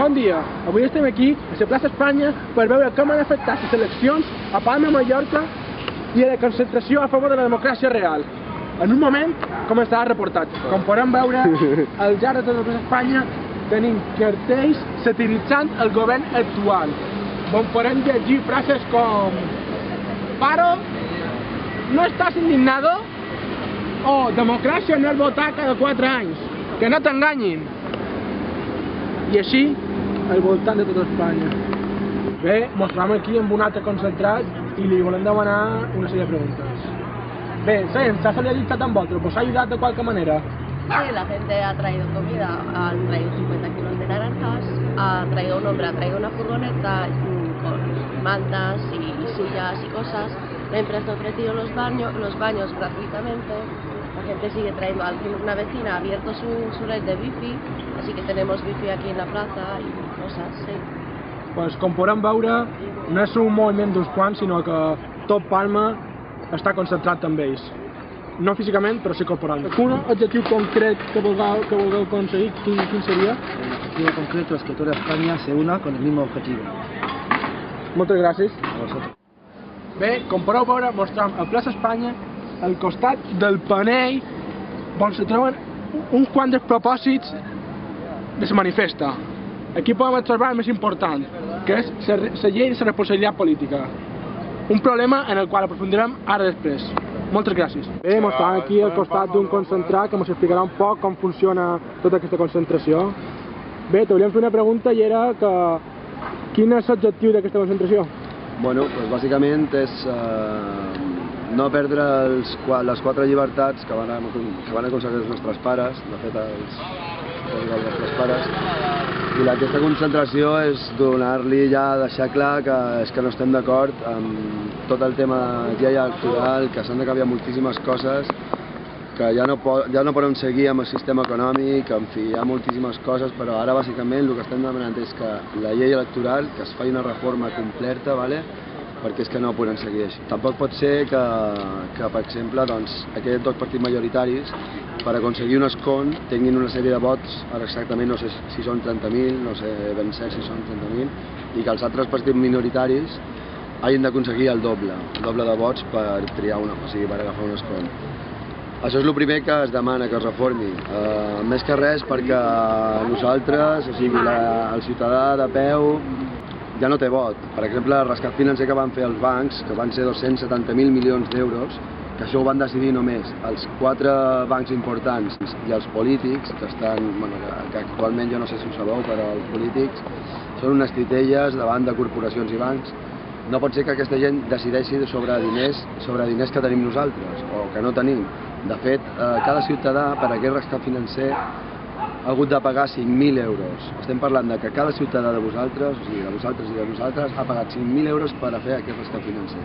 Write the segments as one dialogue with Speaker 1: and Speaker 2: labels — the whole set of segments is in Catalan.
Speaker 1: Bon dia, avui estem aquí a la plaça Espanya per veure com han afectat les eleccions a Palma, Mallorca i a la concentració a favor de la democràcia real. En un moment començarà el reportatge. Com podem veure, al llarg de tota la plaça Espanya tenim cartells satiritzant el govern actual, on podem llegir frases com «Paro, no estàs indignado?» o «Democràcia no és votar cada 4 anys, que no t'enganyin!» I així, al voltant de tota Espanya. Bé, ens trobem aquí amb un altre concentrat i li volem demanar una sèrie de preguntes. Bé, ¿se ha solidarizado amb vosaltres? ¿Vos ha ayudado de cualquier manera?
Speaker 2: Sí, la gente ha traído comida, han traído 50 kilos de naranjas, ha traído un hombre, ha traído una furgoneta con mantas y sillas y cosas. La empresa ha ofrecido los baños gratuitamente. La gente sigue trayendo, una vecina ha abierto su red de wifi, así que tenemos wifi aquí en la plaza y cosas, sí.
Speaker 1: Pues com podem veure, no és un moviment d'uns quants, sinó que tot Palma està concentrat amb ells. No físicament, però sí corporalment. Un objectiu concret que vulgueu aconseguir, quin seria?
Speaker 3: El objetivo concreto es que toda España se una con el mismo objetivo.
Speaker 1: Moltes gràcies.
Speaker 3: A vosotros.
Speaker 1: Bé, com podeu veure, mostrem a plaça Espanya, al costat del panell, on se troben uns quants propòsits de la manifesta. Aquí podem observar el més important, que és la llei de la responsabilitat política. Un problema en el qual aprofundirem ara després. Moltes gràcies. Bé, estem aquí al costat d'un concentrat que ens explicarà un poc com funciona tota aquesta concentració. Bé, te volíem fer una pregunta i era que quin és l'objectiu d'aquesta concentració?
Speaker 4: Bueno, pues bàsicament és no perdre les 4 llibertats que van aconseguir els nostres pares, de fet els nostres pares, i aquesta concentració és donar-li ja, deixar clar que és que no estem d'acord amb tot el tema llei electoral, que s'han de canviar moltíssimes coses, que ja no podem seguir amb el sistema econòmic, en fi, hi ha moltíssimes coses, però ara bàsicament el que estem demanant és que la llei electoral, que es faci una reforma completa, perquè és que no podem seguir així. Tampoc pot ser que per exemple, aquests 2 partits majoritaris, per aconseguir un escó, tinguin una sèrie de vots, ara exactament no sé si són 30.000, no sé ben cert si són 30.000, i que els altres partits minoritaris hagin d'aconseguir el doble de vots per triar per agafar un escó. Això és el primer que es demana, que es reformi. Més que res perquè nosaltres, o sigui, el ciutadà de peu, ja no té vot. Per exemple, el rescat financer que van fer els bancs, que van ser 270.000 milions d'euros, que això ho van decidir només els 4 bancs importants i els polítics, que actualment jo no sé si ho sabeu, però els polítics són unes titelles davant de corporacions i bancs. No pot ser que aquesta gent decideixi sobre diners que tenim nosaltres, o que no tenim. De fet, cada ciutadà, per aquest rescat financer, ha hagut de pagar 5.000 euros. Estem parlant de que cada ciutadà de vosaltres, o sigui, de vosaltres i de nosaltres, ha pagat 5.000 euros per a fer aquest rescat financer.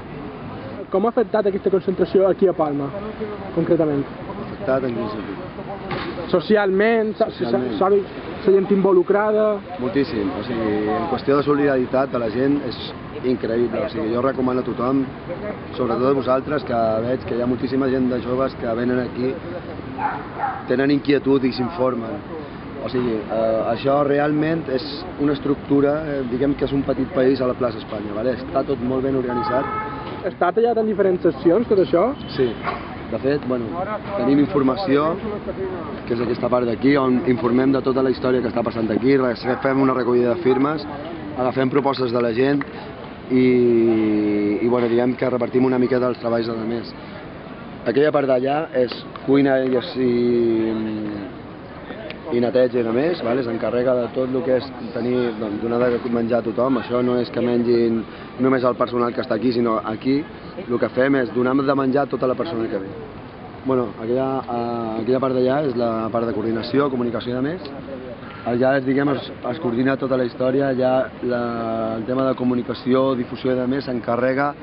Speaker 1: Com ha afectat aquesta concentració aquí a Palma, concretament?
Speaker 4: Afectat en quin sentit?
Speaker 1: Socialment, s'ha gent involucrada...
Speaker 4: Moltíssim, o sigui, en qüestió de solidaritat de la gent és increïble, o sigui, jo recomano a tothom, sobretot a vosaltres, que veig que hi ha moltíssima gent de joves que venen aquí, tenen inquietud i s'informen. O sigui, això realment és una estructura, diguem que és un petit país a la plaça Espanya, està tot molt ben organitzat.
Speaker 1: Està tallat en diferents seccions, tot això?
Speaker 4: Sí. De fet, tenim informació, que és aquesta part d'aquí, on informem de tota la història que està passant aquí, fem una recollida de firmes, agafem propostes de la gent i diguem que repartim una miqueta els treballs de més. Aquella part d'allà és cuina i neteja i de més, s'encarrega de tot el que és donar de menjar a tothom. Això no és que mengin només el personal que està aquí, sinó aquí el que fem és donar de menjar a tota la persona que ve. Aquella part d'allà és la part de coordinació, comunicació i de més. Allà es coordina tota la història, allà el tema de comunicació, difusió i de més s'encarrega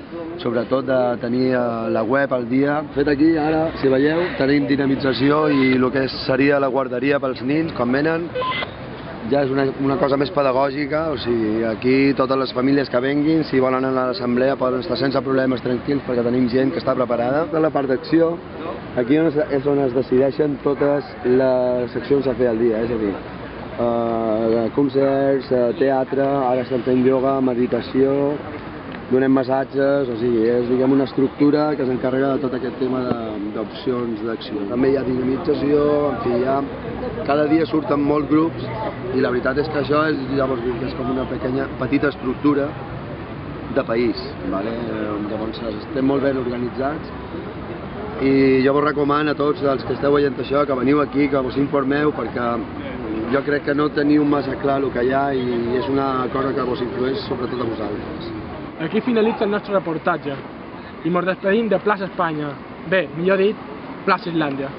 Speaker 4: sobretot de tenir la web al dia. De fet aquí, ara, si veieu, tenim dinamització i el que seria la guarderia pels nins, quan venen, ja és una cosa més pedagògica, o sigui, aquí totes les famílies que venguin, si volen anar a l'assemblea poden estar sense problemes, tranquils, perquè tenim gent que està preparada. De la part d'acció, aquí és on es decideixen totes les accions a fer al dia, és a dir, concerts, teatre, ara estem fent ioga, meditació, donem massatges, o sigui, és diguem, una estructura que s'encarrega de tot aquest tema d'opcions d'acció. També hi ha dinamització, en fi, cada dia surten molts grups i la veritat és que això és, llavors, és com una petita estructura de país. Vale? Llavors estem molt ben organitzats i jo vos recomano a tots els que esteu veient això que veniu aquí, que vos informeu, perquè jo crec que no teniu massa clar el que hi ha i és una cosa que vos influeix sobretot a vosaltres.
Speaker 1: Aquí finalitza el nostre reportatge i ens despedim de Plaça Espanya. Bé, millor dit, Plaça Islàndia.